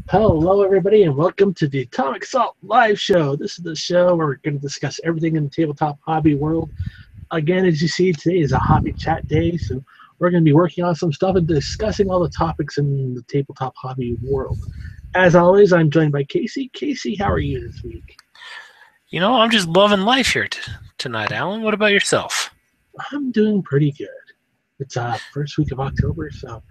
Hello, everybody, and welcome to the Atomic Salt Live Show. This is the show where we're going to discuss everything in the tabletop hobby world. Again, as you see, today is a hobby chat day, so we're going to be working on some stuff and discussing all the topics in the tabletop hobby world. As always, I'm joined by Casey. Casey, how are you this week? I'm just loving life here tonight, Alan. What about yourself? I'm doing pretty good. It's first week of October, so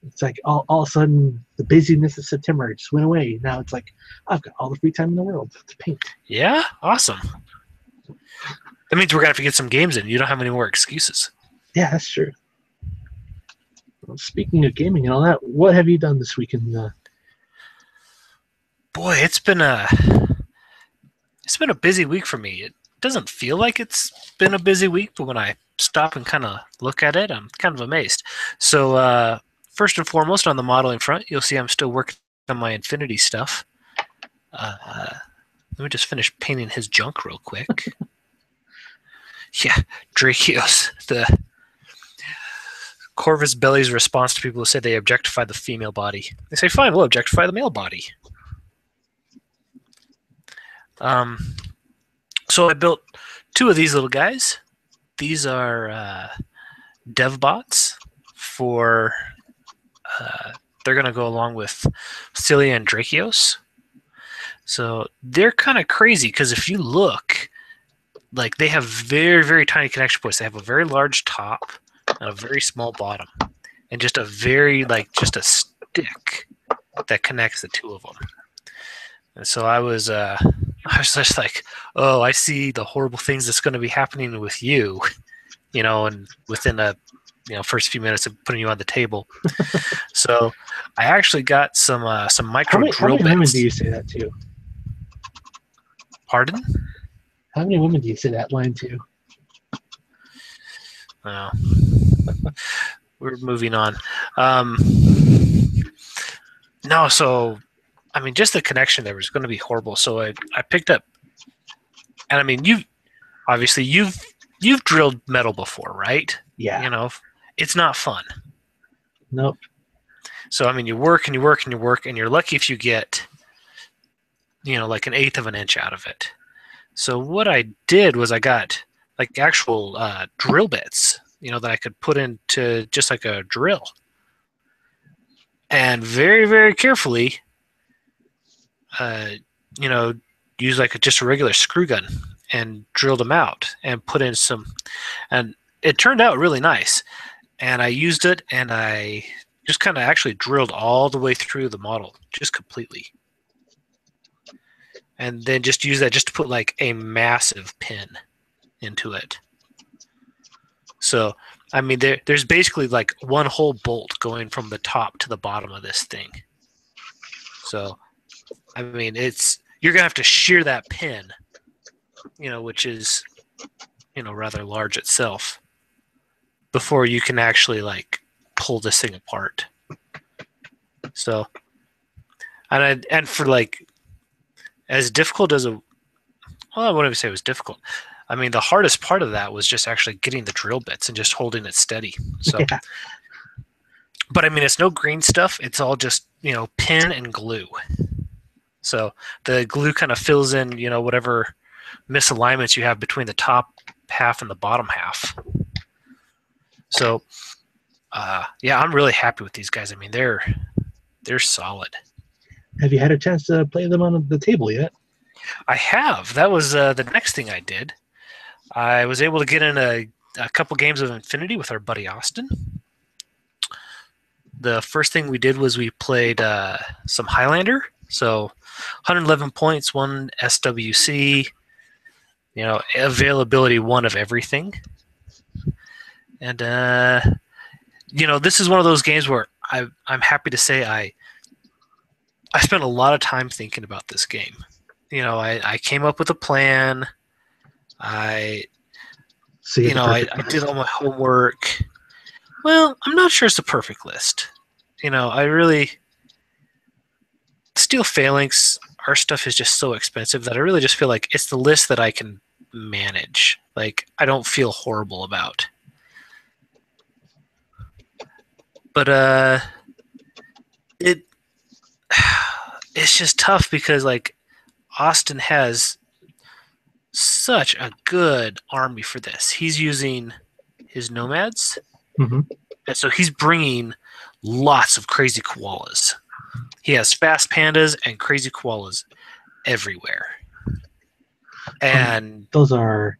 it's like all of a sudden the busyness of September just went away. Now it's like I've got all the free time in the world to paint. Yeah? Awesome. That means we're going to have to get some games in. You don't have any more excuses. Yeah, that's true. Well, speaking of gaming and all that, what have you done this week in the... Boy, it's been a busy week for me. It doesn't feel like it's been a busy week, but when I stop and kind of look at it, I'm kind of amazed. So, first and foremost, on the modeling front, you'll see I'm still working on my Infinity stuff. Let me just finish painting his junk real quick. Yeah, Drakios, the Corvus Belly's response to people who say they objectify the female body. They say, fine, we'll objectify the male body. So I built two of these little guys. These are dev bots for... they're going to go along with Cilia and Drakios. So they're kind of crazy because if you look, like they have very, very tiny connection points. They have a very large top and a very small bottom, and just a very just a stick that connects the two of them. And so I was just like, oh, I see the horrible things that's going to be happening with you, and within a first few minutes of putting you on the table. So I actually got some micro drill bits. How many women do you say that to? Pardon? How many women do you say that line to? Oh. We're moving on. No, so I mean, just the connection there was going to be horrible. So I picked up, and I mean, you've drilled metal before, right? Yeah. It's not fun. Nope. So I mean, you work and you work and you work, and you're lucky if you get, like an eighth of an inch out of it. So what I did was I got like actual drill bits, that I could put into just like a drill, and very, very carefully, use like just a regular screw gun and drilled them out and put in some, and it turned out really nice. And I used it, and I just kind of actually drilled all the way through the model, just completely. And then just use that just to put like a massive pin into it. So, I mean, there's basically like one whole bolt going from the top to the bottom of this thing. So, I mean, you're going to have to shear that pin, which is, rather large itself, before you can actually like pull this thing apart. So, and for like, as difficult as I wouldn't even say it was difficult. I mean, the hardest part of that was just actually getting the drill bits and just holding it steady. So, yeah. But I mean, it's no green stuff. It's all just, pin and glue. So the glue kind of fills in, whatever misalignments you have between the top half and the bottom half. So, yeah, I'm really happy with these guys. I mean, they're solid. Have you had a chance to play them on the table yet? I have. That was the next thing I did. I was able to get in a couple games of Infinity with our buddy Austin. The first thing we did was we played some Highlander. So 111 points, 1 SWC, availability 1 of everything. And, this is one of those games where I'm happy to say I spent a lot of time thinking about this game. I came up with a plan. I did all my homework. Well, I'm not sure it's the perfect list. I really... Steel Phalanx, our stuff is just so expensive that I really just feel like it's the list that I can manage. Like, I don't feel horrible about. But, it's just tough because like Austin has such a good army for this. He's using his nomads, and so he's bringing lots of crazy koalas. He has fast pandas and crazy koalas everywhere. And those are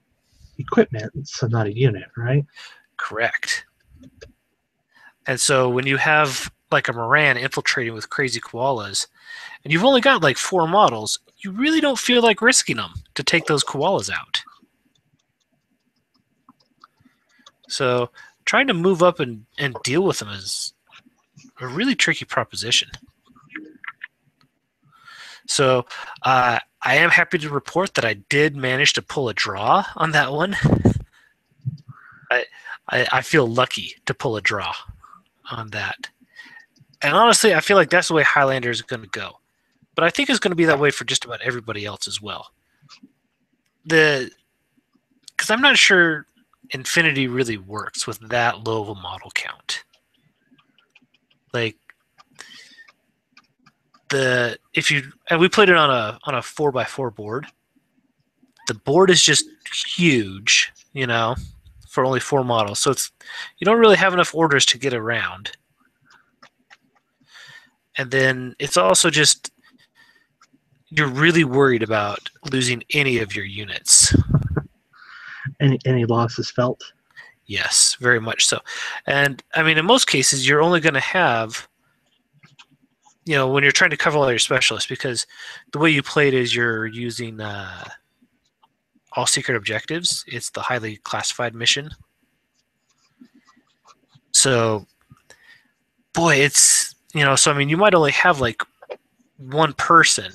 equipment, so not a unit, right? correct. And so when you have like a Moran infiltrating with crazy koalas, and you've only got like 4 models, you really don't feel like risking them to take those koalas out. So trying to move up and deal with them is a really tricky proposition. So I am happy to report that I did manage to pull a draw on that one. I feel lucky to pull a draw on that. And honestly, I feel like that's the way Highlander is going to go. But I think it's going to be that way for just about everybody else as well. Because I'm not sure Infinity really works with that low of a model count. Like and we played it on a 4x4 board. The board is just huge, for only 4 models. So you don't really have enough orders to get around. And then it's also just you're really worried about losing any of your units. Any losses felt? Yes, very much so. And I mean, in most cases, you're only going to have, when you're trying to cover all your specialists, because the way you play it is you're using all secret objectives. It's the highly classified mission. So, boy, it's, so I mean, you might only have like one person,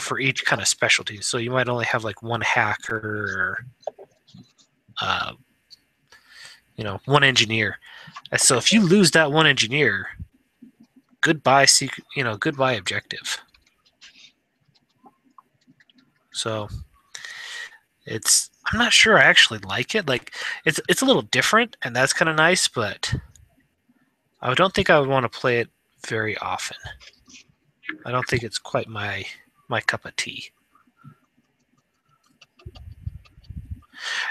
for each kind of specialty. So you might only have like one hacker or, one engineer. And so if you lose that one engineer, goodbye secret, goodbye objective. So I'm not sure I actually like it. Like it's a little different, and that's kind of nice, but I don't think I would want to play it very often. I don't think it's quite my cup of tea.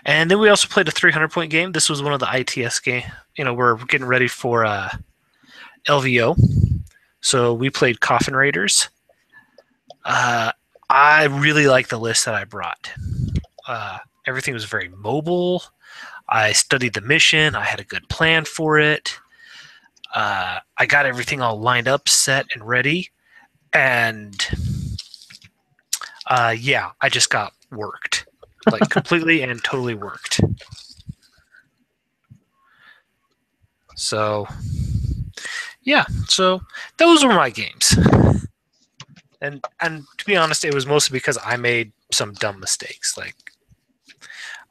And then we also played a 300-point game. This was one of the ITS game. We're getting ready for LVO. So we played Coffin Raiders. I really like the list that I brought. Everything was very mobile. I studied the mission. I had a good plan for it. I got everything all lined up, set, and ready. And I just got worked. Like completely and totally worked. So, so those were my games. And to be honest, it was mostly because I made some dumb mistakes. Like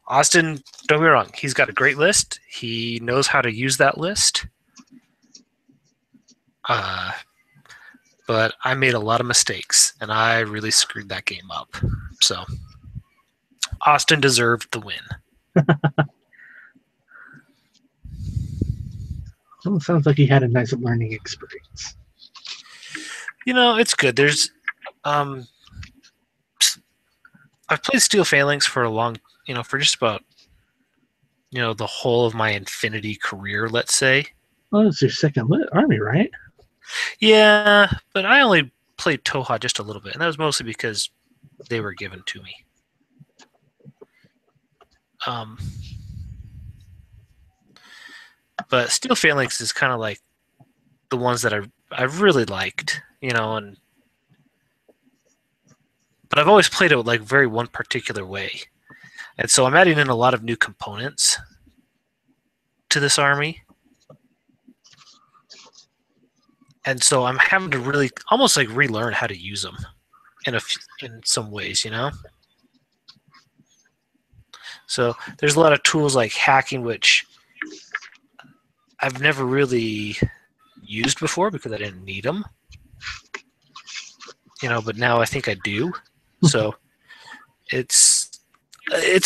Austin, don't get me wrong, he's got a great list. He knows how to use that list. But I made a lot of mistakes, and I really screwed that game up. So Austin deserved the win. Well, it sounds like he had a nice learning experience. It's good. There's I've played Steel Phalanx for a long, for just about, the whole of my Infinity career, let's say. Well, it's your second army, right? Yeah, but I only played Toha just a little bit, and that was mostly because they were given to me. But Steel Phalanx is kind of like the ones that I've really liked, but I've always played it like very one particular way. And so I'm adding in a lot of new components to this army. And so I'm having to really almost like relearn how to use them in some ways, So there's a lot of tools like hacking, which I've never really used before because I didn't need them. But now I think I do. So it's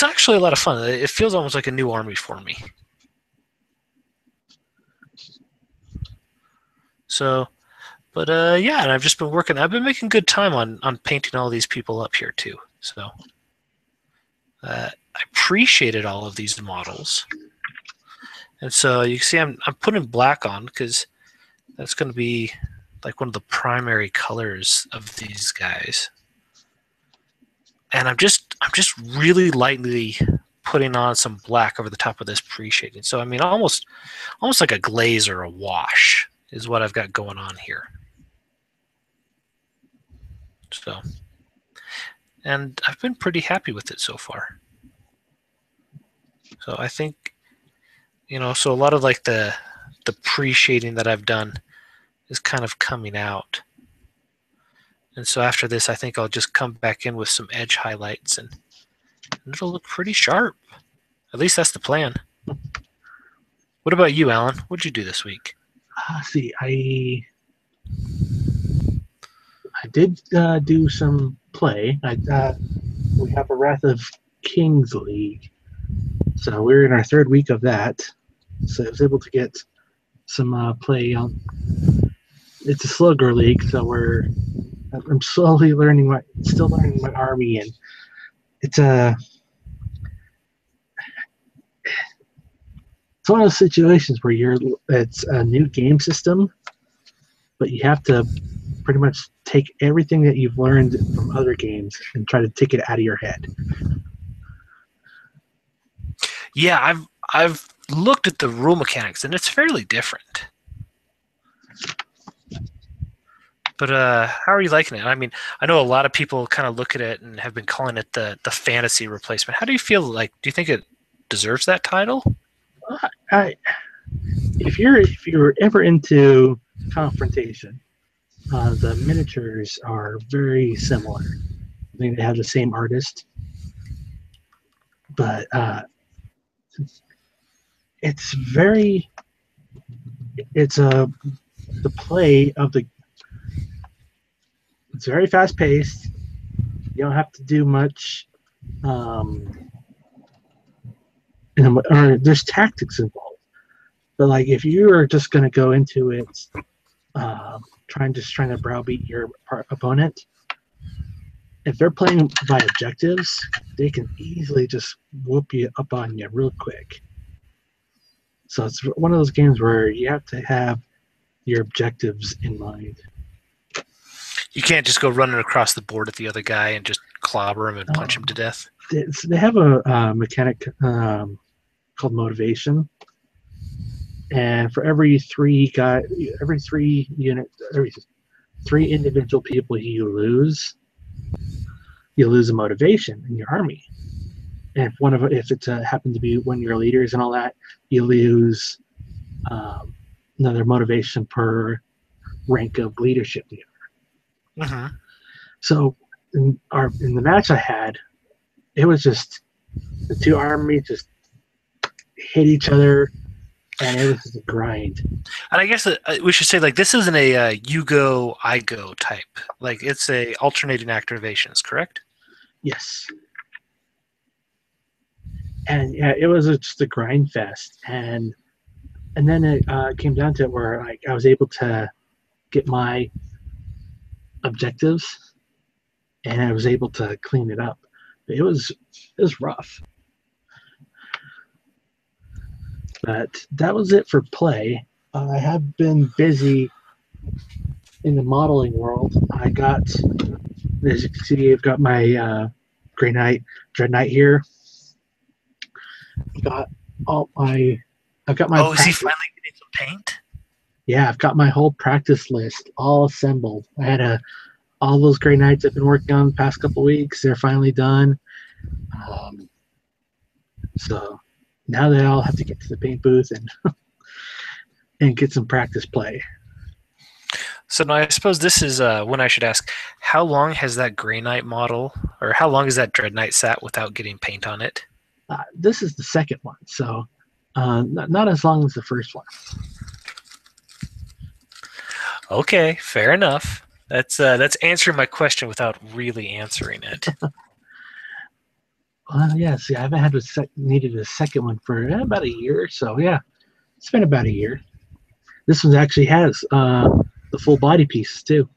actually a lot of fun. It feels almost like a new army for me. So But yeah, and I've just been working. I've been making good time on painting all these people up here too. So I appreciated all of these models. And so you can see I'm putting black on because that's going to be like one of the primary colors of these guys. And I'm just really lightly putting on some black over the top of this pre-shading. So I mean, almost like a glaze or a wash is what I've got going on here. So, and I've been pretty happy with it so far. So I think, so a lot of like the pre-shading that I've done is kind of coming out. And so after this, I think I'll just come back in with some edge highlights and it'll look pretty sharp. At least that's the plan. What about you, Alan? What'd you do this week? See, I did do some play. We have a Wrath of Kings League. So we're in our third week of that. So I was able to get some play on. It's a slugger league, so I'm slowly still learning my army, and it's one of those situations where it's a new game system, but you have to pretty much take everything that you've learned from other games and try to take it out of your head. Yeah, I've looked at the rule mechanics and it's fairly different. But how are you liking it? I mean, I know a lot of people kind of look at it and have been calling it the fantasy replacement. How do you feel? Like, do you think it deserves that title? If you're ever into confrontation, the miniatures are very similar. I think they have the same artist, but it's the play of the. It's very fast paced. You don't have to do much. Or there's tactics involved. But like if you are just going to go into it trying to browbeat your opponent, if they're playing by objectives, they can easily just whoop you up on you real quick. So it's one of those games where you have to have your objectives in mind. You can't just go running across the board at the other guy and just clobber him and punch him to death. They have a mechanic called motivation, and for every three individual people you lose a motivation in your army. And if it happened to be one of your leaders and all that, you lose another motivation per rank of leadership you are. Mm-hmm. So in the match I had, it was just the two armies just hit each other, and it was just a grind. And I guess we should say, like, this isn't a you go, I go type. Like, it's a alternating activations, correct? Yes. And yeah, it was just a grind fest, and then it came down to it where like I was able to get my objectives, and I was able to clean it up. But it was rough. But that was it for play. I have been busy in the modeling world. As you can see, I've got my Grey Knight, Dread Knight here. I've got my. Oh, is he finally getting some paint? Yeah, I've got my whole practice list all assembled. I had all those Grey Knights I've been working on the past couple weeks. They're finally done. So now they all have to get to the paint booth and get some practice play. So now I suppose this is when I should ask, how long has that Grey Knight model, or how long has that Dread Knight sat without getting paint on it? This is the second one, so not as long as the first one. Okay, fair enough. That's answering my question without really answering it. Yeah, see, I haven't needed a second one for about a year, so yeah, it's been about a year. This one actually has the full body pieces too.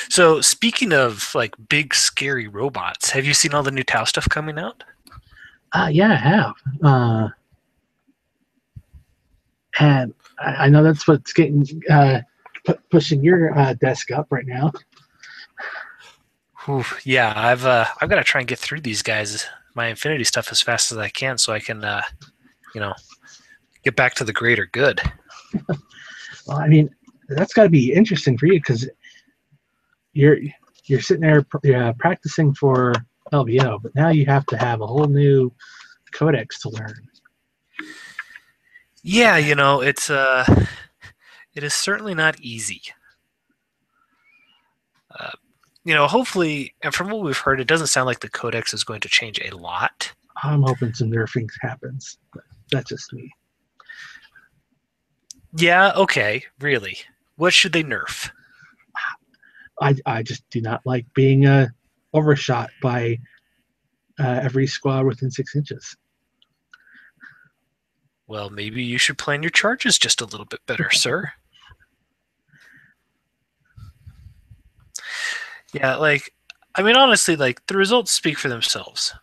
So speaking of like big scary robots, have you seen all the new Tau stuff coming out? Yeah, I have. And I know that's what's getting pushing your desk up right now. Whew, yeah, I've got to try and get through these guys, my Infinity stuff, as fast as I can, so I can, get back to the greater good. Well, I mean, that's got to be interesting for you because you're sitting there practicing for LVO, but now you have to have a whole new codex to learn. Yeah, it's it is certainly not easy. Hopefully, and from what we've heard, it doesn't sound like the codex is going to change a lot. I'm hoping some nerfing happens. But that's just me. Yeah, okay, really. What should they nerf? I just do not like being overshot by every squad within 6 inches. Well, maybe you should plan your charges just a little bit better, sir. Yeah, honestly, the results speak for themselves.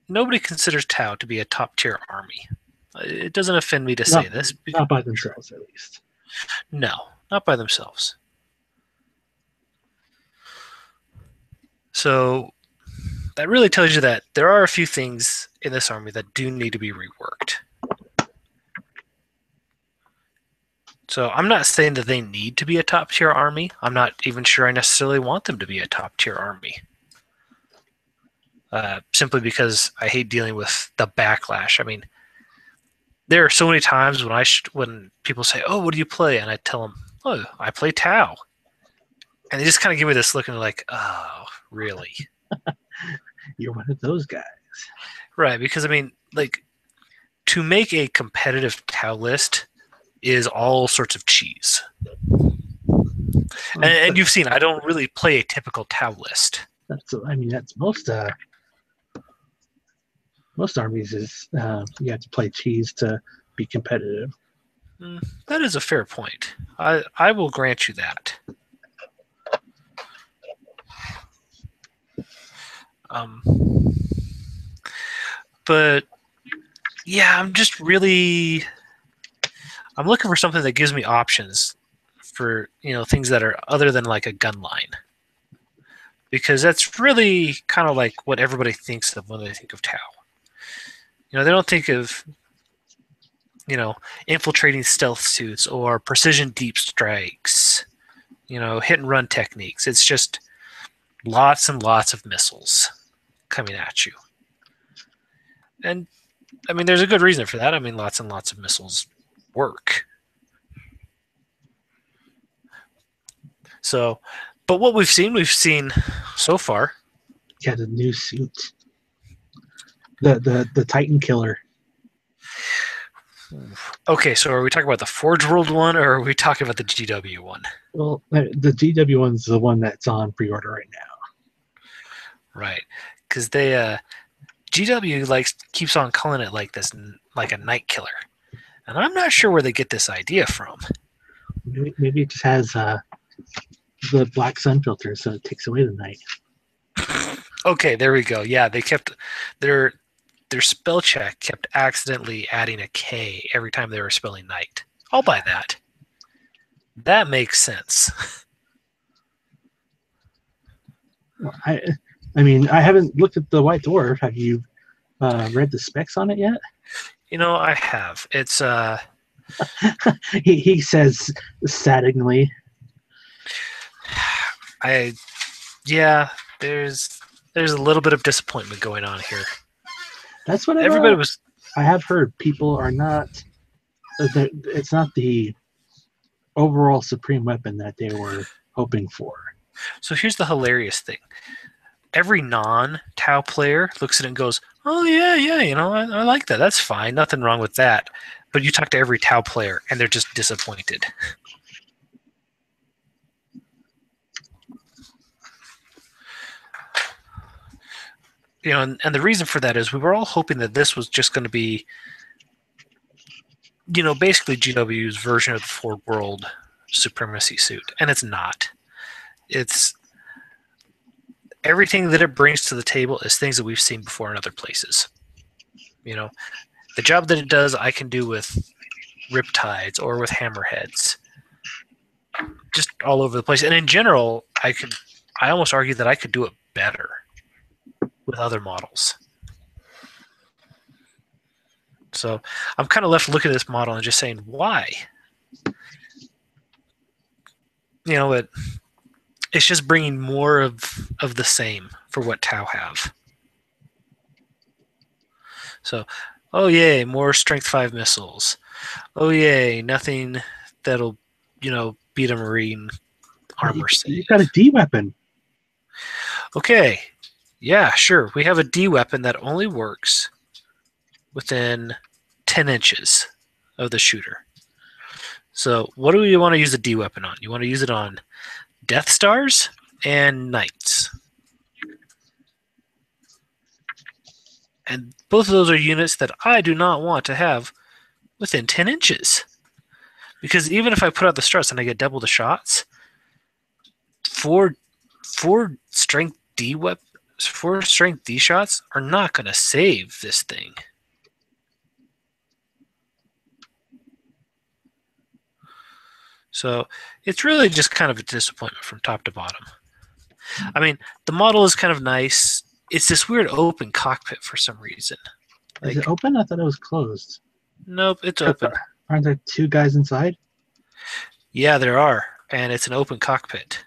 Nobody considers Tau to be a top-tier army. It doesn't offend me to say this. Not by themselves, at least. No, not by themselves. So that really tells you that there are a few things in this army that do need to be reworked. So I'm not saying that they need to be a top-tier army. I'm not even sure I necessarily want them to be a top-tier army. Simply because I hate dealing with the backlash. I mean, there are so many times when people say, "Oh, what do you play?" and I tell them, "Oh, I play Tau," and they just kind of give me this look and they're like, "Oh, really?" You're one of those guys, right? Because to make a competitive Tau list is all sorts of cheese. And you've seen I don't really play a typical Tau list. That's most armies is you have to play cheese to be competitive. That is a fair point. I will grant you that. But yeah, I'm looking for something that gives me options for things that are other than like a gun line, because that's really kind of like what everybody thinks of when they think of Tau. They don't think of infiltrating stealth suits or precision deep strikes, hit and run techniques. It's just lots and lots of missiles coming at you. And I mean, there's a good reason for that. I mean, lots and lots of missiles work. So, but what we've seen so far. Yeah, the new suit, the Titan Killer. Okay, so are we talking about the Forge World one, or are we talking about the GW one? Well, the GW one's the one that's on pre-order right now. Right, because they GW keeps on calling it like a night killer, and I'm not sure where they get this idea from. Maybe it just has the black sun filter, so it takes away the night. Okay, there we go. Yeah, they kept their spell check kept accidentally adding a K every time they were spelling night. I'll buy that. That makes sense. Well, I mean, I haven't looked at the White Dwarf. Have you read the specs on it yet? I have. It's he says saddeningly. There's a little bit of disappointment going on here. That's what everybody was. I have heard people are not. It's not the overall supreme weapon that they were hoping for. So here's the hilarious thing. Every non-Tau player looks at it and goes, "Oh yeah, I like that. That's fine. Nothing wrong with that." But you talk to every Tau player and they're just disappointed. And the reason for that is we were all hoping that this was just going to be, basically GW's version of the Ford World Supremacy suit, and it's not. It's everything that it brings to the table is things that we've seen before in other places. The job that it does, I can do with Riptides or with Hammerheads, just all over the place. And in general, I almost argue that I could do it better with other models. So I'm kind of left looking at this model and just saying, why? It's just bringing more of the same for what Tau have. So, oh yay, more Strength 5 missiles. Oh yay, nothing that'll, beat a Marine armor save. You got a D weapon. Okay, yeah, sure. We have a D weapon that only works within 10 inches of the shooter. So what do you want to use the D weapon on? You want to use it on Death Stars and Knights. And both of those are units that I do not want to have within 10 inches. Because even if I put out the struts and I get double the shots, four strength D shots are not going to save this thing. So it's really just kind of a disappointment from top to bottom. I mean, the model is kind of nice. It's this weird open cockpit for some reason. Is it open? I thought it was closed. Nope, it's open. Aren't there two guys inside? Yeah, there are, and it's an open cockpit.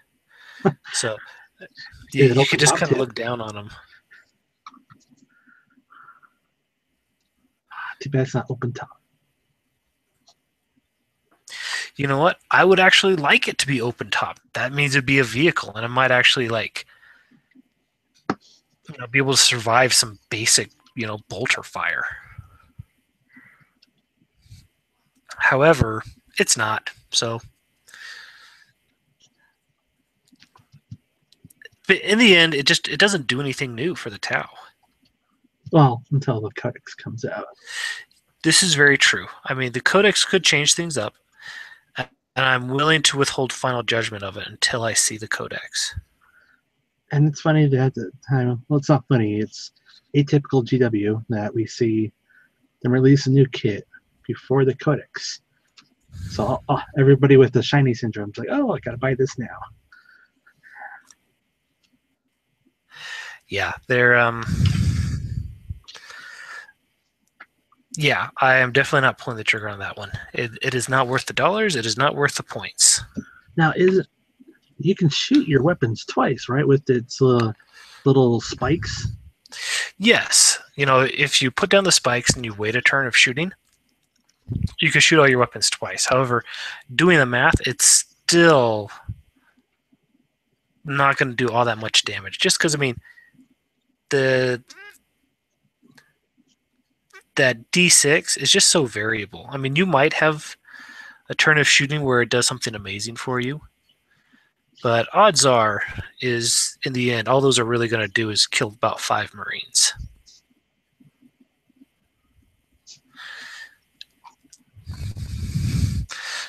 So you could just kind of look down on them. Too bad it's not open top. You know what? I would actually like it to be open top. That means it'd be a vehicle, and it might actually be able to survive some basic, bolter fire. However, it's not. So, but in the end, it doesn't do anything new for the Tau. Well, until the Codex comes out. This is very true. I mean, the Codex could change things up, and I'm willing to withhold final judgment of it until I see the Codex. And it's funny that at the time, well, it's not funny, it's atypical GW that we see them release a new kit before the Codex. So everybody with the shiny syndrome is like, oh, I gotta buy this now. Yeah, they're yeah, I am definitely not pulling the trigger on that one. It is not worth the dollars. It is not worth the points. Now, you can shoot your weapons twice, right? With its little spikes. Yes, if you put down the spikes and you wait a turn of shooting, you can shoot all your weapons twice. However, doing the math, it's still not going to do all that much damage. Just because, that D6 is just so variable. I mean, you might have a turn of shooting where it does something amazing for you, but odds are, is in the end, all those are really going to do is kill about 5 Marines.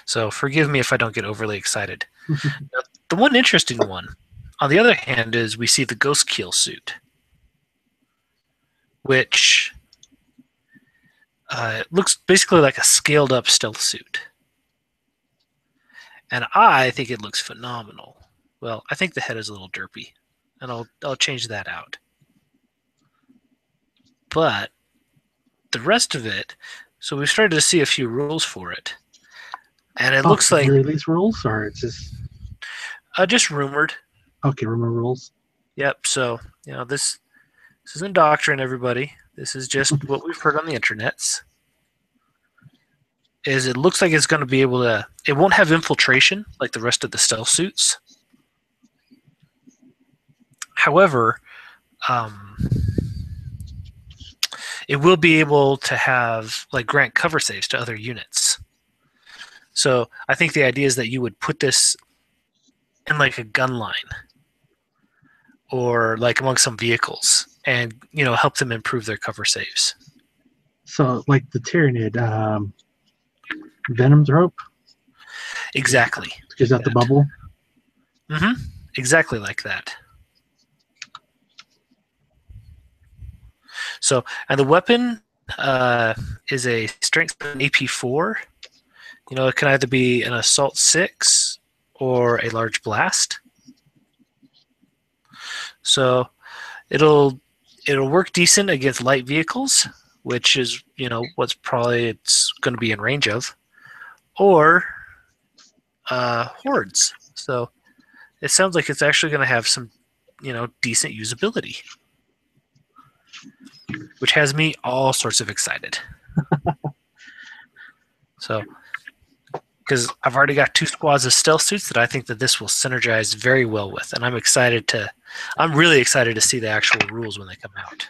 So forgive me if I don't get overly excited. Now, the one interesting one, on the other hand, is we see the Ghost Keel suit, which looks basically like a scaled-up stealth suit. And I think it looks phenomenal. Well, I think the head is a little derpy, and I'll change that out. But the rest of it, so we've started to see a few rules for it. And it looks like... release rules, or it's just rumored. Okay, rumor rules. Yep, so, this isn't doctrine, everybody. This is just what we've heard on the internets. Is it looks like it's going to be able to... It won't have infiltration like the rest of the stealth suits. However, it will be able to have grant cover saves to other units. So I think the idea is that you would put this in a gun line or among some vehicles and help them improve their cover saves. So like the Tyranid, Venom's rope. Exactly. Is that the bubble? Mm-hmm. Exactly like that. So, and the weapon is a strength ep.4. It can either be an assault 6 or a large blast. So it'll work decent against light vehicles, which is what's probably it's going to be in range of, or hordes. So it sounds like it's actually going to have some decent usability, which has me all sorts of excited. So, because I've already got 2 squads of stealth suits that I think that this will synergize very well with, and I'm really excited to see the actual rules when they come out.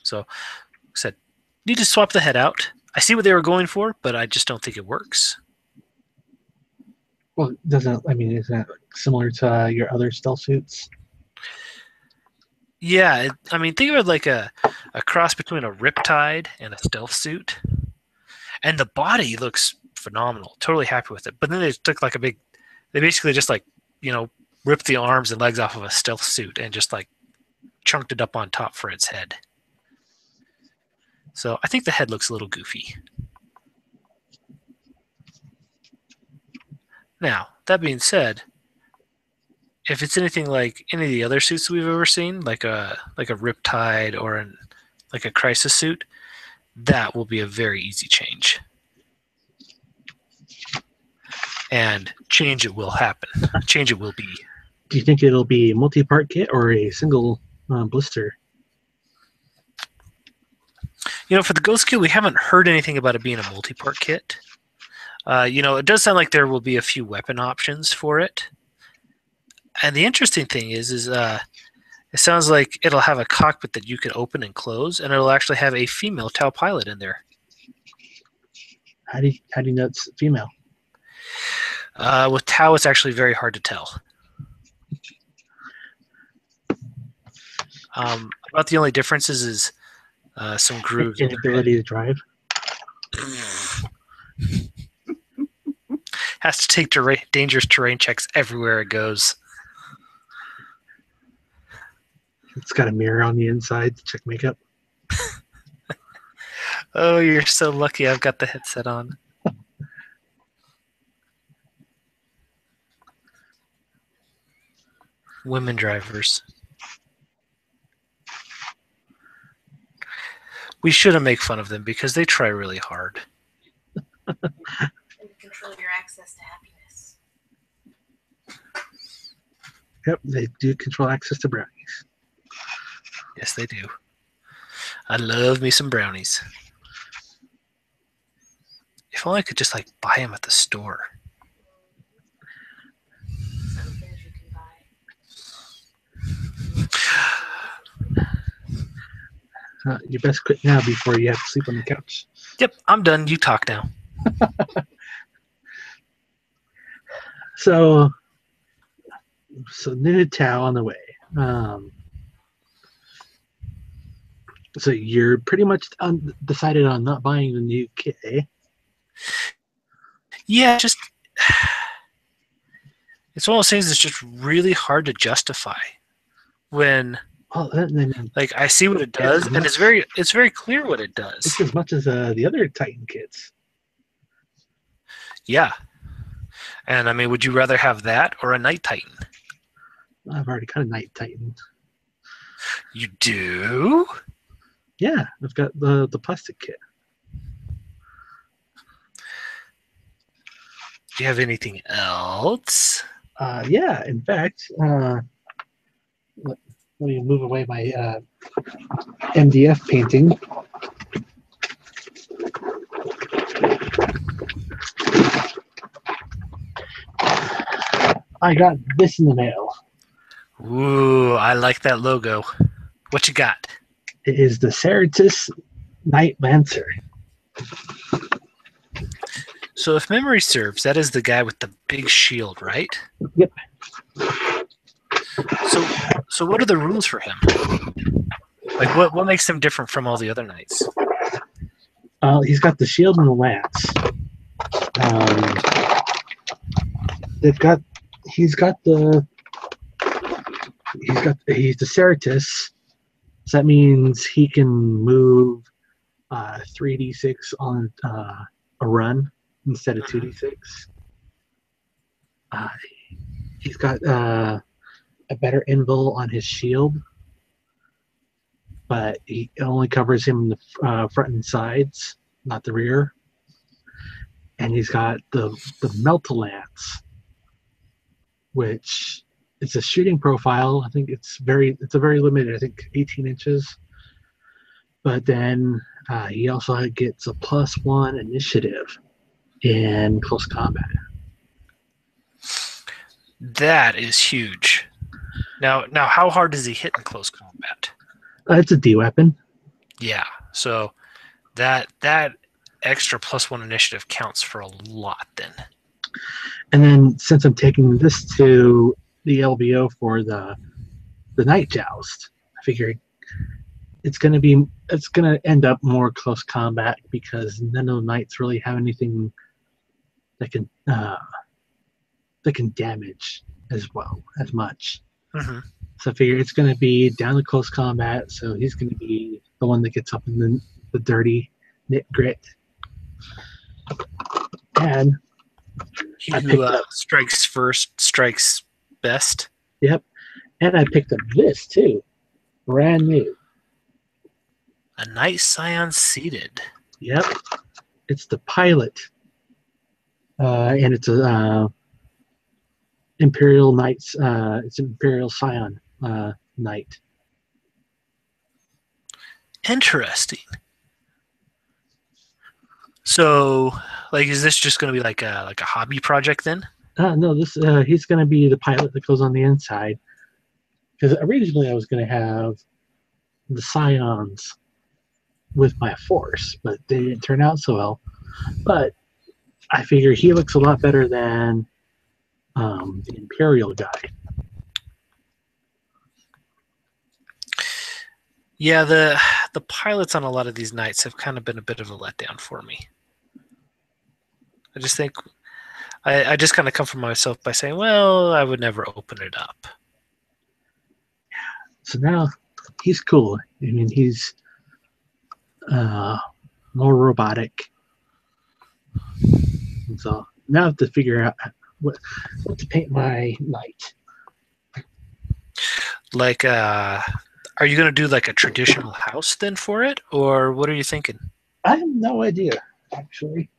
So, like I said, need to swap the head out. I see what they were going for, but I just don't think it works. Well, isn't that similar to your other stealth suits? Yeah, think of it like a cross between a Riptide and a stealth suit. And the body looks phenomenal. Totally happy with it. But then they took they basically just ripped the arms and legs off of a stealth suit and just chunked it up on top for its head. So I think the head looks a little goofy. Now, that being said, if it's anything like any of the other suits we've ever seen, like a Riptide or a Crisis suit, that will be a very easy change. And change it will happen. Change it will be. Do you think it'll be a multi-part kit or a single blister? For the Ghost Kit, we haven't heard anything about it being a multi-part kit. It does sound like there will be a few weapon options for it. And the interesting thing is it sounds like it'll have a cockpit that you can open and close, and it'll actually have a female Tau pilot in there. How do you know it's female? With Tau, it's actually very hard to tell. About the only differences is some grooves. Inability to drive. Has to take dangerous terrain checks everywhere it goes. It's got a mirror on the inside to check makeup. Oh, you're so lucky I've got the headset on. Women drivers. We shouldn't make fun of them because they try really hard. And control your access to happiness. Yep, they do control access to brownies. Yes, they do. I love me some brownies. If only I could just buy them at the store. Some things you can buy. You best quit now before you have to sleep on the couch. Yep, I'm done. You talk now. So knitted Tau on the way. So you're pretty much decided on not buying the new kit, eh? Yeah, just it's one of those things that's just really hard to justify when I see what it does, and it's very clear what it does. It's as much as the other Titan kits. Yeah, and would you rather have that or a Night Titan? I've already got a Night Titan. You do? Yeah, I've got the plastic kit. Do you have anything else? Yeah, in fact, let me move away my MDF painting. I got this in the mail. Ooh, I like that logo. What you got? It is the Ceratus Night Lancer. So if memory serves, that is the guy with the big shield, right? Yep. So what are the rules for him? What makes him different from all the other knights? He's got the shield and the lance. He's the Ceratus, so that means he can move 3d6 on a run instead of 2d6. He's got a better invul on his shield, but it only covers him in the front and sides, not the rear. And he's got the Meltalance, which is a shooting profile. I think it's a very limited. I think 18 inches. But then he also gets a +1 initiative in close combat. That is huge. Now, how hard does he hit in close combat? It's a D weapon. Yeah, so that extra +1 initiative counts for a lot then. And then since I'm taking this to the LVO for the night joust, I figured it's gonna end up more close combat because none of the knights really have anything that can damage as much. Mm-hmm. So I figure it's gonna be down to close combat. So he's gonna be the one that gets up in the dirty knit grit. And He I who picked up. strikes first strikes best. Yep. And I picked up this too. Brand new. A Night Scion seated. Yep. It's the pilot. And it's a Imperial Knights. It's an Imperial Scion Knight. Interesting. So, like, is this just going to be like a hobby project then? No, he's going to be the pilot that goes on the inside. Because originally I was going to have the Scions with my force, but they didn't turn out so well. But I figure he looks a lot better than the Imperial guy. Yeah, the pilots on a lot of these knights have kind of been a bit of a letdown for me. I just think I just kind of come from myself by saying, well, I would never open it up. So now he's cool. I mean, he's more robotic. And so now I have to figure out what to paint my knight. Like, are you going to do like a traditional house then for it? Or what are you thinking? I have no idea, actually.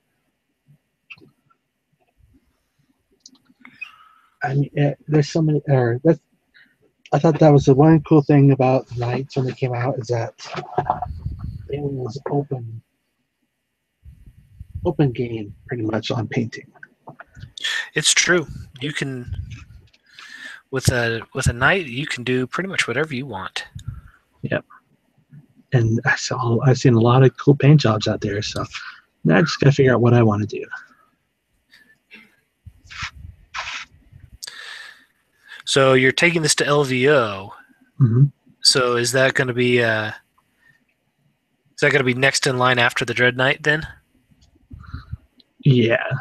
I mean, there's so many. I thought that was the one cool thing about the Knights when they came out is that it was open game pretty much on painting. It's true. You can with a knight, you can do pretty much whatever you want. Yep. And I've seen a lot of cool paint jobs out there, so now I just gotta figure out what I want to do. So you're taking this to LVO. Mm-hmm. So is that going to be next in line after the Dread Knight then? Yeah.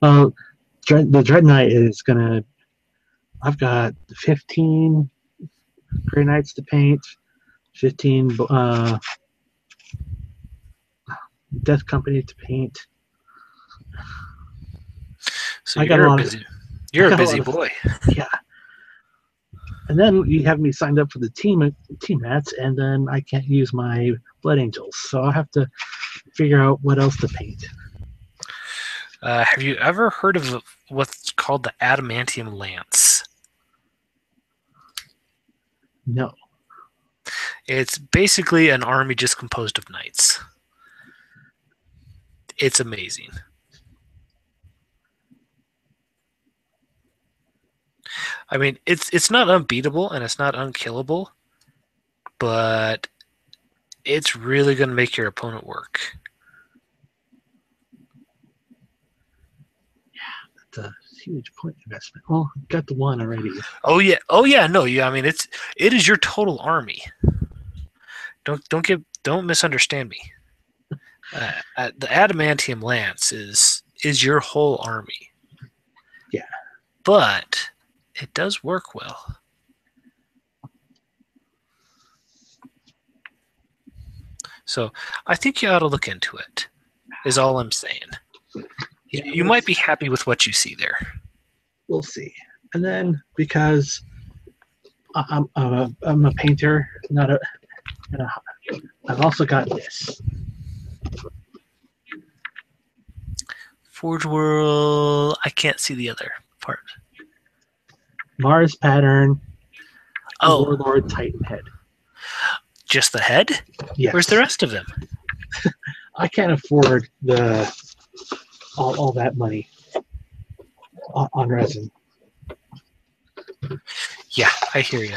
The Dread Knight is gonna. I've got 15 Grey Knights to paint, 15 Death Company to paint. So you're a busy boy. Yeah. And then you have me signed up for the team mats, and then I can't use my Blood Angels, so I have to figure out what else to paint. Have you ever heard of what's called the Adamantium Lance? No. It's basically an army just composed of knights. It's amazing. I mean, it's not unbeatable and it's not unkillable, but it's really going to make your opponent work. Yeah, that's a huge point investment. Well, got the one already. Oh yeah, no, yeah. I mean, it is your total army. Don't misunderstand me. The adamantium lance is your whole army. Yeah. But it does work well. So I think you ought to look into it, is all I'm saying. Yeah, You might be happy with what you see there. We'll see. And then because I'm a painter, not a. I've also got this. Forge World. I can't see the other part. Mars pattern. Oh, Warlord Titan head. just the head? Yes. Where's the rest of them? I can't afford all that money on resin. Yeah, I hear you.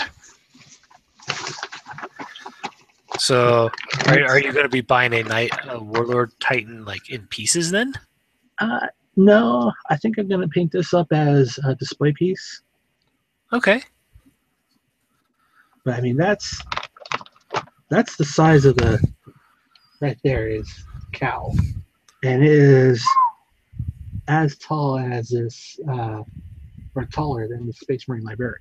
So, are you going to be buying a Warlord Titan like in pieces then? No, I think I'm going to paint this up as a display piece. Okay. But I mean, that's the size of the right there is cow, and it is as tall as this, or taller than the Space Marine Librarian.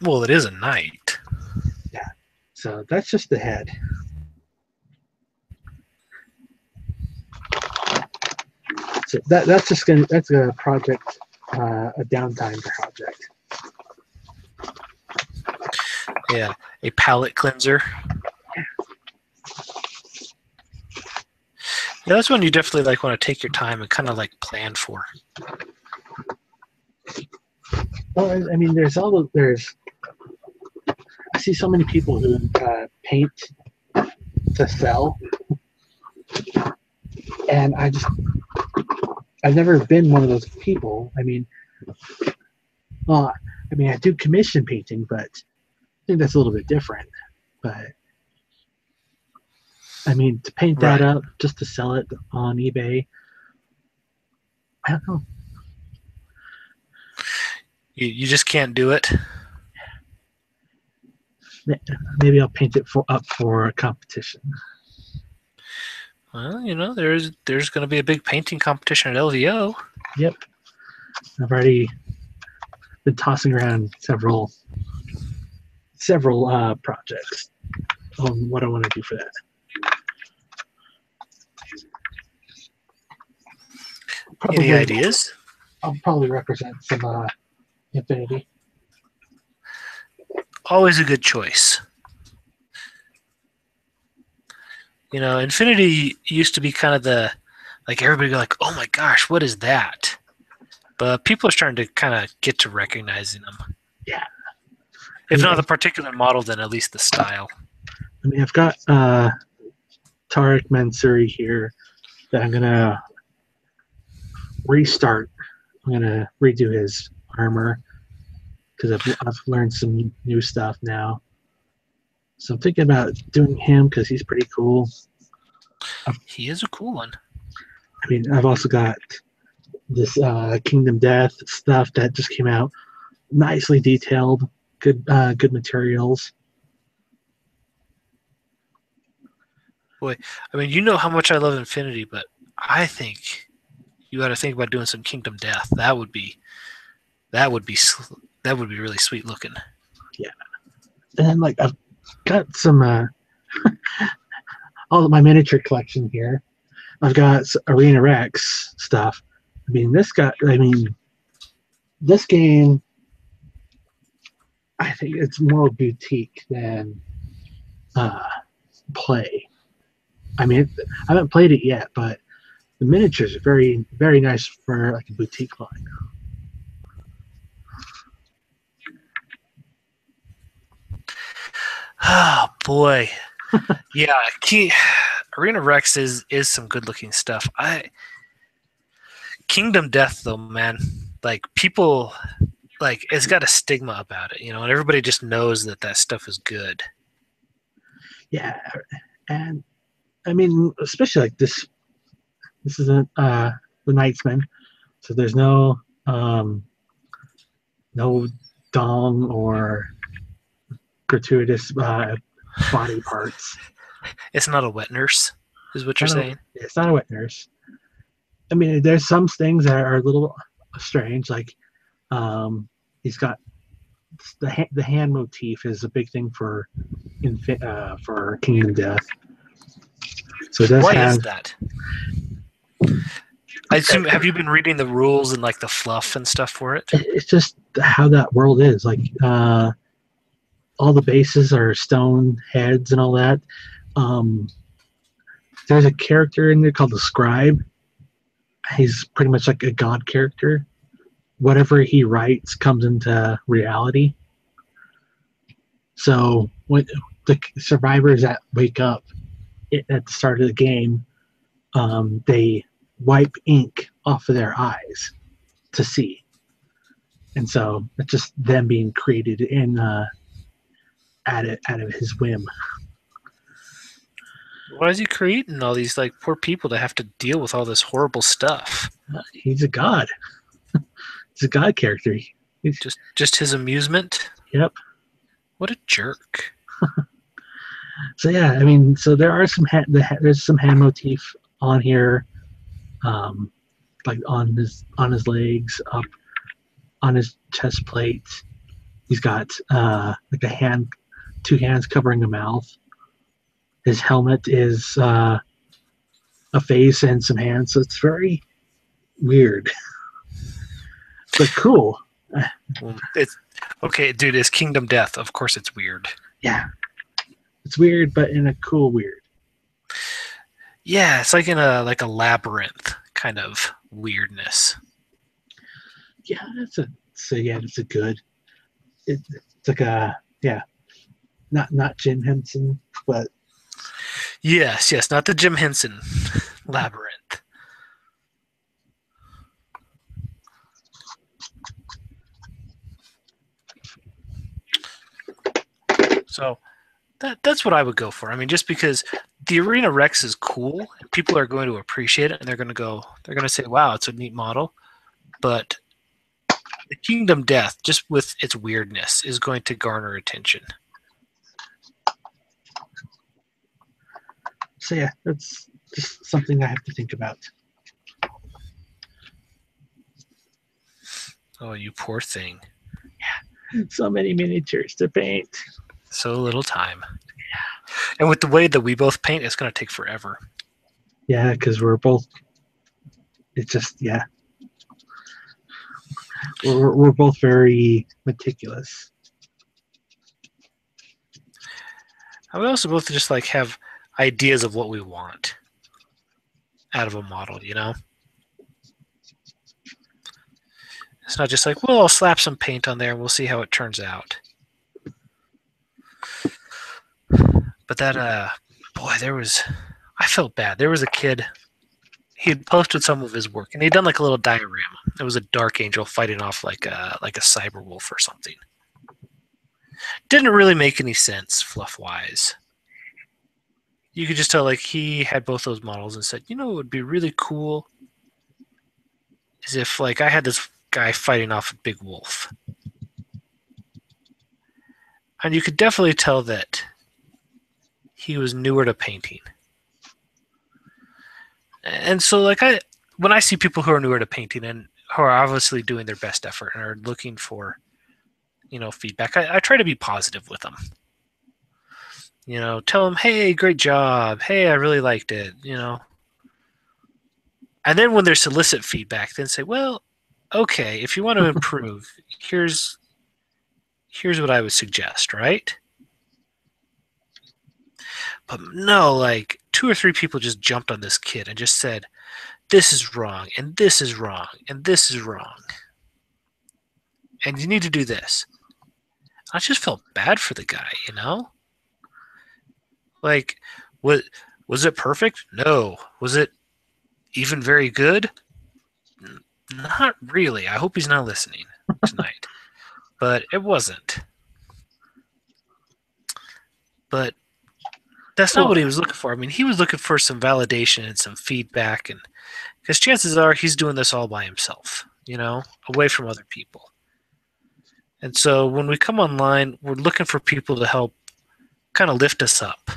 Well, it is a knight. Yeah. So that's just the head. So that's a project, a downtime project. Yeah, a palette cleanser. Yeah, that's one you definitely like want to take your time and kind of like plan for. Well, I mean, I see so many people who paint to sell, and I've never been one of those people. I mean, I do commission painting, but I think that's a little bit different. But I mean, to paint that up just to sell it on eBay, I don't know. You just can't do it. Maybe I'll paint it up for a competition. Well, there's going to be a big painting competition at LVO. Yep. I've already been tossing around several projects on what I want to do for that. Any ideas? I'll probably represent some Infinity. Always a good choice. Infinity used to be kind of everybody go like, oh my gosh, what is that? But people are starting to kind of get to recognizing them. Yeah. If not the particular model, then at least the style. I mean, I've got Tarek Mansouri here that I'm going to restart. I'm going to redo his armor because I've learned some new stuff now. So I'm thinking about doing him because he's pretty cool. He is a cool one. I mean, I've also got this Kingdom Death stuff that just came out, nicely detailed, good materials. Boy, I mean, you know how much I love Infinity, but I think you got to think about doing some Kingdom Death. That would be really sweet looking. Yeah, and then I've got some all of my miniature collection here. I've got Arena Rex stuff. I mean, this game, I think it's more boutique than play. I mean, I haven't played it yet, but the miniatures are very, very nice for like a boutique line. Oh boy, yeah. Arena Rex is some good looking stuff. Kingdom Death though, man, people it's got a stigma about it, and everybody just knows that stuff is good. Yeah, and I mean, especially like this. This isn't the Knightsman, so there's no dong or gratuitous body parts. It's not a wet nurse, is what you're saying? It's not a wet nurse. I mean, there's some things that are a little strange. Like, he's got the hand motif is a big thing for Kingdom Death. So it does Why have. is that? I assume, have you been reading the rules and like the fluff and stuff for it? It's just how that world is. Like, all the bases are stone heads and all that. There's a character in there called the Scribe. He's pretty much like a god character. Whatever he writes comes into reality. So when the survivors that wake up at the start of the game, they wipe ink off of their eyes to see. And so it's just them being created in out of his whim. Why is he creating all these like poor people that have to deal with all this horrible stuff? He's a god. He's a god character. He's, just his amusement. Yep. What a jerk. So yeah, I mean, so there are there's some hand motif on here, like on his legs, up on his chest plate. He's got like a hand, two hands covering a mouth. His helmet is a face and some hands, so it's very weird, but cool. Well, it's okay, dude. It's Kingdom Death. Of course, it's weird. Yeah, it's weird, but in a cool weird. Yeah, it's like in a labyrinth kind of weirdness. Yeah, it's a good. It's like a not Jim Henson, but yes, not the Jim Henson labyrinth. So that's what I would go for. I mean, just because the Arena Rex is cool, people are going to appreciate it, and they're going to say, "Wow, it's a neat model." But the Kingdom Death, just with its weirdness, is going to garner attention. So yeah, that's just something I have to think about. Oh, you poor thing. Yeah, so many miniatures to paint. So little time. And with the way that we both paint, it's going to take forever. Yeah, because we're both. It's just we're both very meticulous. I would also both just like have ideas of what we want out of a model, you know? It's not just like, well, I'll slap some paint on there and we'll see how it turns out. But that, boy, I felt bad. There was a kid, he had posted some of his work and he'd done like a little diorama. It was a dark angel fighting off like a cyber wolf or something. Didn't really make any sense fluff-wise. You could just tell like he had both those models and said, you know what would be really cool is if like I had this guy fighting off a big wolf. And you could definitely tell that he was newer to painting. And so like when I see people who are newer to painting and who are obviously doing their best effort and are looking for, feedback, I try to be positive with them. Tell them, hey, great job. Hey, I really liked it, And then when there's solicit feedback, then say, well, okay, if you want to improve, here's what I would suggest, right? But no, like 2 or 3 people just jumped on this kid and just said, this is wrong, and this is wrong, and this is wrong. And you need to do this. I just felt bad for the guy, Like, was it perfect? No. Was it even very good? Not really. I hope he's not listening tonight. But it wasn't. But that's not what he was looking for. I mean, he was looking for some validation and some feedback, and because chances are he's doing this all by himself, away from other people. And so when we come online, we're looking for people to help kind of lift us up.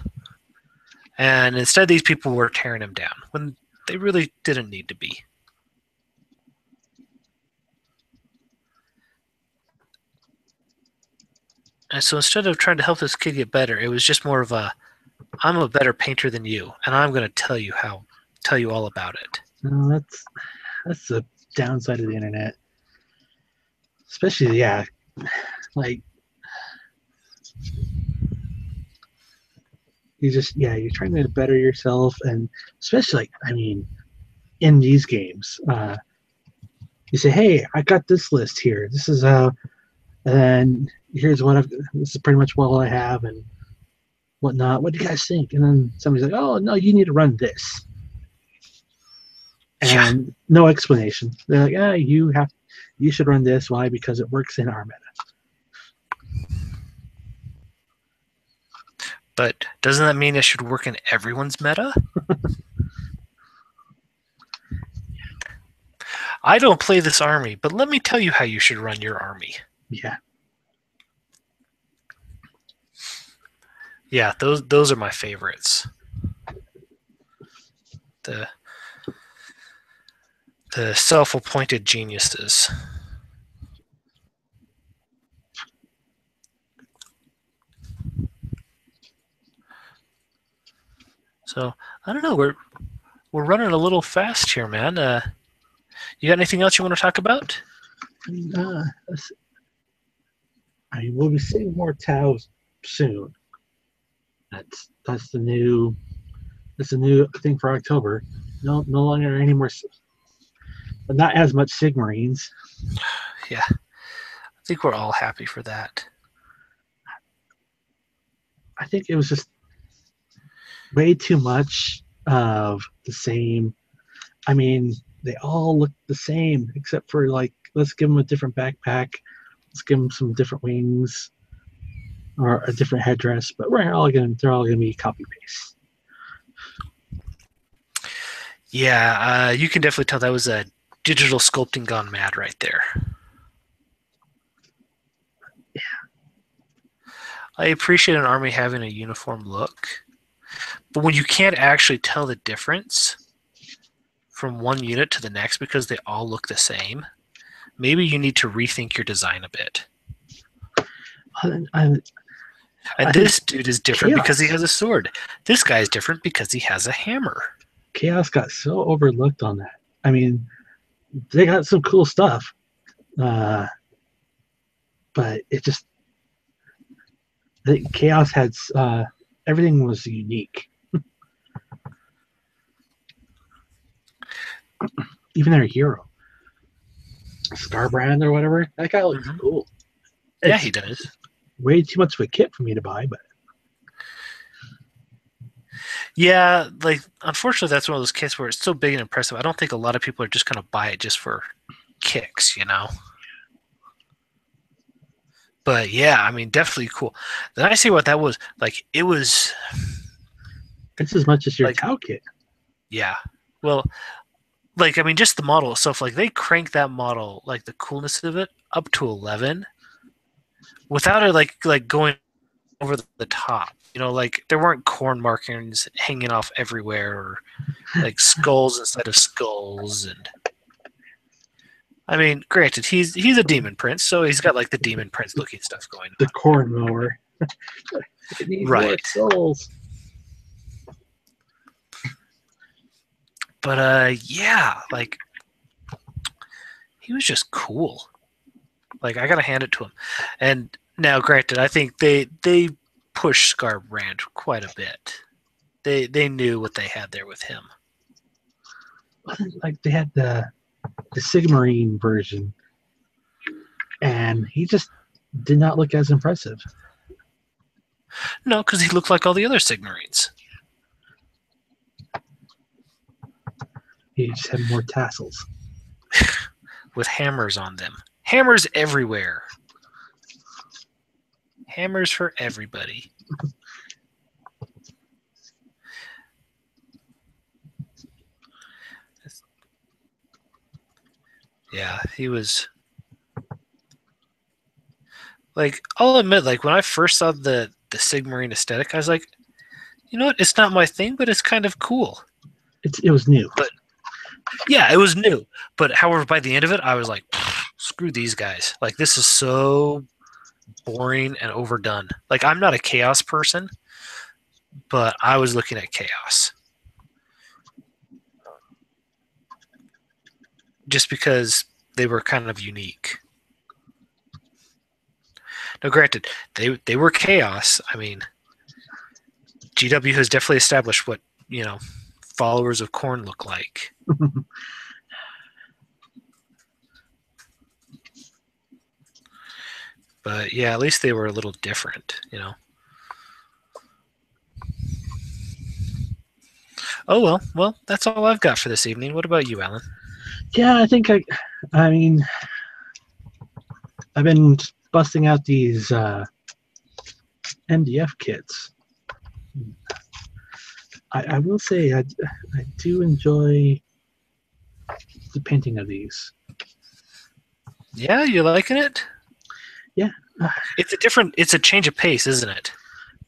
And instead, these people were tearing him down when they really didn't need to be. And so instead of trying to help this kid get better, it was just more of a, I'm a better painter than you, and I'm going to tell you all about it. No, that's the downside of the internet. Especially, yeah, like you're trying to better yourself, and especially, like, I mean, in these games, you say, hey, I got this list here. This is and here's this is pretty much what I have and whatnot. What do you guys think? And then somebody's like, oh no, you need to run this. And no explanation. They're like, you should run this. Why? Because it works in our meta. But doesn't that mean it should work in everyone's meta? I don't play this army, but let me tell you how you should run your army. Yeah. Yeah, those are my favorites. The self-appointed geniuses. So I don't know. We're running a little fast here, man. You got anything else you want to talk about? We'll be seeing more Taos soon. That's the new thing for October. No longer any more, but not as much Sigmarines. Yeah, I think we're all happy for that. I think it was just way too much of the same. I mean, they all look the same except for, like, let's give them a different backpack, let's give them some different wings or a different headdress, but they're all gonna be copy paste. Yeah, you can definitely tell that was a digital sculpting gone mad right there. Yeah. I appreciate an army having a uniform look, but when you can't actually tell the difference from one unit to the next because they all look the same, maybe you need to rethink your design a bit. And this dude is different because he has a sword. This guy is different because he has a hammer. Chaos got so overlooked on that. I mean, they got some cool stuff, but it just Chaos had everything was unique. Even their hero, Starbrand or whatever, that guy looks cool. Yeah, he does. Way too much of a kit for me to buy, but yeah, like, unfortunately, that's one of those kits where it's so big and impressive. I don't think a lot of people are just going to buy it just for kicks, you know? But yeah, I mean, definitely cool. Then I see what that was. Like, it was... It's as much as your Tau kit. Yeah. Well, like, I mean, just the model itself, like, they cranked that model, like, the coolness of it, up to 11 without it, like going over the top. You know, like, there weren't corn markings hanging off everywhere or, like, skulls instead of skulls. And I mean, granted, he's a demon prince, so he's got, like, the demon prince looking stuff going on. The corn mower. It needs more souls. But yeah, like, he was just cool. Like, I gotta hand it to him. And now, granted, I think they pushed Scarbrand quite a bit. They knew what they had there with him. Like, they had the Sigmarine version, and he just did not look as impressive. No, because he looked like all the other Sigmarines. He just had more tassels. With hammers on them. Hammers everywhere. Hammers for everybody. Yeah, he was... Like, I'll admit, like, when I first saw the the Sigmarine aesthetic. I was like, you know what? It's not my thing, but it's kind of cool. It was new. But yeah, it was new. But however, by the end of it, I was like, screw these guys. Like, this is so boring and overdone. Like, I'm not a chaos person, but I was looking at chaos. Just because they were kind of unique. Now, granted, they were chaos. I mean, GW has definitely established what, followers of Khorne look like. But yeah, at least they were a little different, Oh, well, that's all I've got for this evening. What about you, Alan? Yeah, I think I mean, I've been busting out these MDF kits. I will say I do enjoy the painting of these. Yeah, you liking it? Yeah. It's a change of pace, isn't it?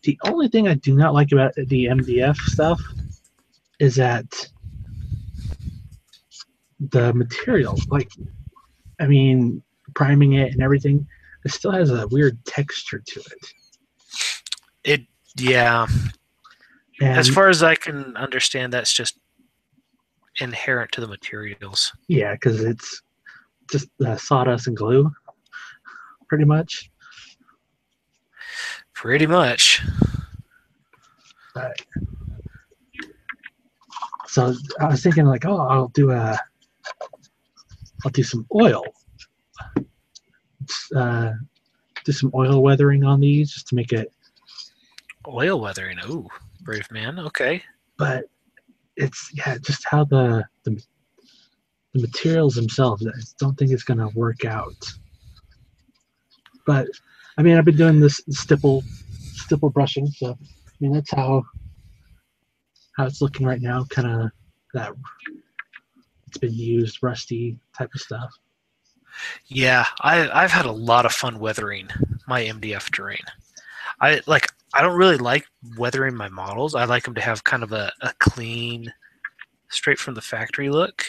The only thing I do not like about the MDF stuff is that the material, like, I mean, priming it and everything, it still has a weird texture to it. Yeah. And as far as I can understand, that's just inherent to the materials. yeah, because it's just sawdust and glue, pretty much. Pretty much. So I was thinking, like, oh, I'll do some oil. Do some oil weathering on these just to make it. Oil weathering. Ooh, brave man. Okay. But it's just how the materials themselves. I just don't think it's gonna work out. But I mean, I've been doing this stipple brushing, so I mean that's how it's looking right now. Kind of that it's been used, rusty type of stuff. Yeah, I've had a lot of fun weathering my MDF terrain. I don't really like weathering my models. I like them to have kind of a clean, straight from the factory look.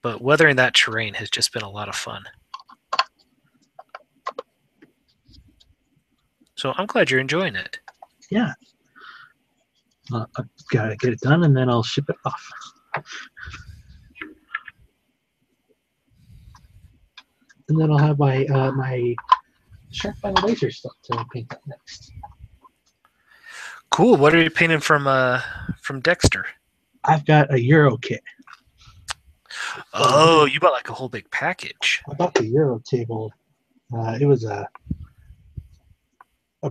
But weathering that terrain has just been a lot of fun. So I'm glad you're enjoying it. Yeah. I've got to get it done, and then I'll ship it off. And then I'll have my my sharp vinyl laser stuff to paint up next. Cool. What are you painting from Dexter? I've got a Euro kit. Oh, you bought like a whole big package. I bought the Euro table. It was a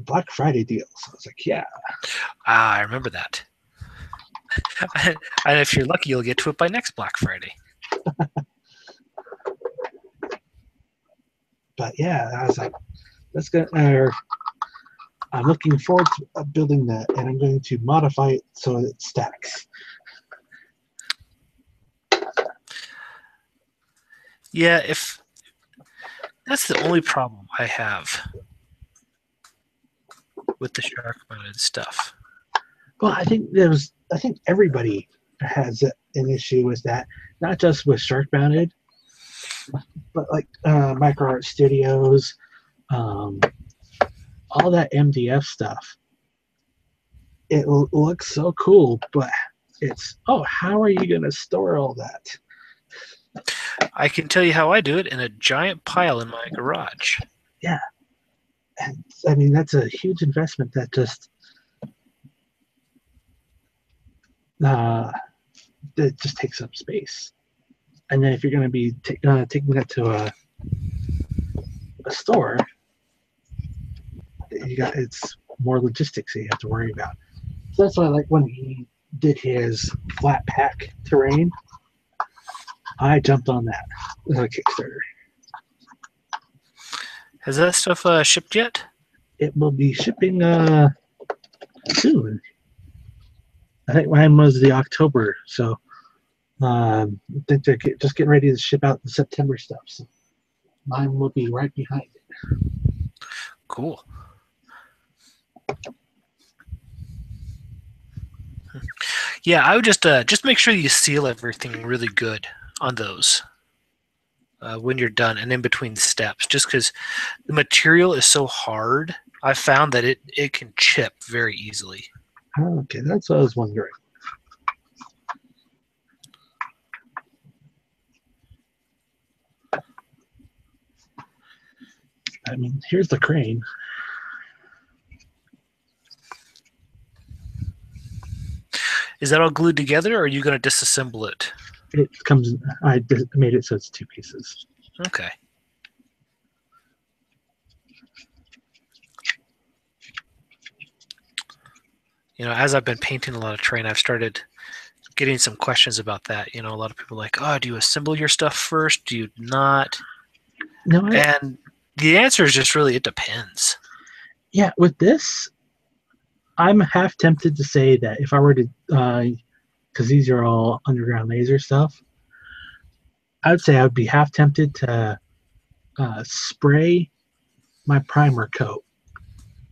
Black Friday deal, so I was like, yeah. I remember that. And if you're lucky, you'll get to it by next Black Friday. But yeah, I was like, let's go. I'm looking forward to building that, and I'm going to modify it so it stacks. Yeah, if that's the only problem I have with the shark-mounted stuff. Well, I think everybody has an issue with that, not just with shark mounted, but like Micro Art Studios, all that MDF stuff. It looks so cool, but it's how are you going to store all that? I can tell you how I do it in a giant pile in my garage. Yeah. And I mean, that's a huge investment that just takes up space. And then if you're going to be taking that to a store, it's more logistics that you have to worry about. So that's why, like, when he did his flat pack terrain, I jumped on that Kickstarter. Has that stuff shipped yet? It will be shipping soon. I think mine was the October, so I think they're just getting ready to ship out the September stuff. So mine will be right behind it. Cool. Yeah, I would just make sure you seal everything really good on those when you're done and in between steps. Just because the material is so hard, I've found that it can chip very easily. Okay, that's what I was wondering. I mean, here's the crane. Is that all glued together, or are you going to disassemble it? It comes. Made it so it's two pieces. Okay. You know, as I've been painting a lot of terrain, I've started getting some questions about that. You know, a lot of people are like, oh, do you assemble your stuff first? Do you not? No, And the answer is just really, it depends. yeah, with this, I'm half tempted to say that if I were to, because these are all underground laser stuff, I would say I would be half tempted to spray my primer coat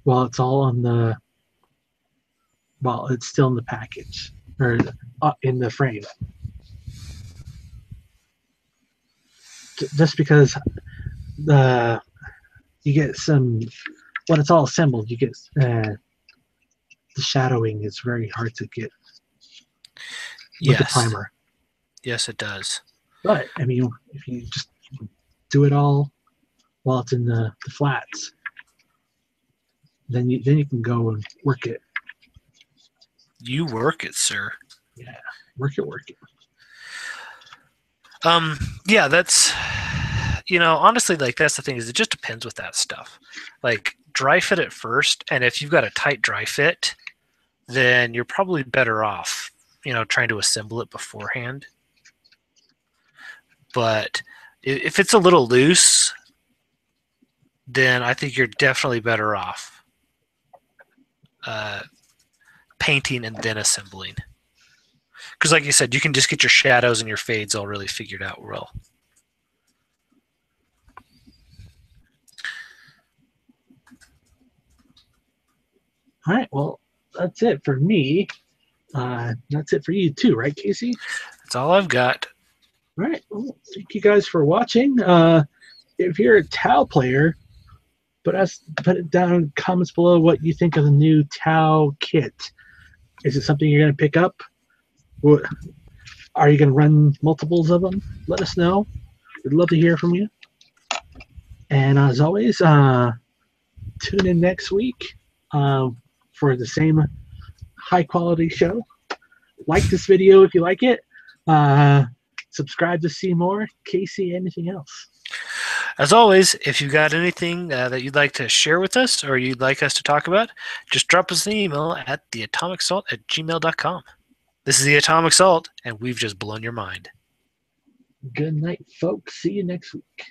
while it's all on the, while it's still in the package or in the frame. Just because you get some, when it's all assembled, you get the shadowing is very hard to get with the primer. Yes, it does. But I mean, if you just do it all while it's in the flats, then you can go and work it. You work it, sir. Yeah, work it. Yeah, that's, you know, honestly, like, that's the thing, is it just depends with that stuff. Like, dry fit it first, and if you've got a tight dry fit, then you're probably better off, you know, trying to assemble it beforehand. But if it's a little loose, then I think you're definitely better off painting and then assembling. Because like you said, you can just get your shadows and your fades all really figured out well. All right, well, that's it for me. That's it for you too, right, Casey? That's all I've got. All right, well, thank you guys for watching. If you're a Tau player, put it down in the comments below what you think of the new Tau kit. Is it something you're going to pick up? What, are you going to run multiples of them? Let us know. We'd love to hear from you. And as always, tune in next week for the same high quality show. Like this video if you like it. Subscribe to see more. Casey, anything else? As always, if you've got anything that you'd like to share with us or you'd like us to talk about, just drop us an email at theatomicsalt@gmail.com. This is The Atomic Salt, and we've just blown your mind. Good night, folks. See you next week.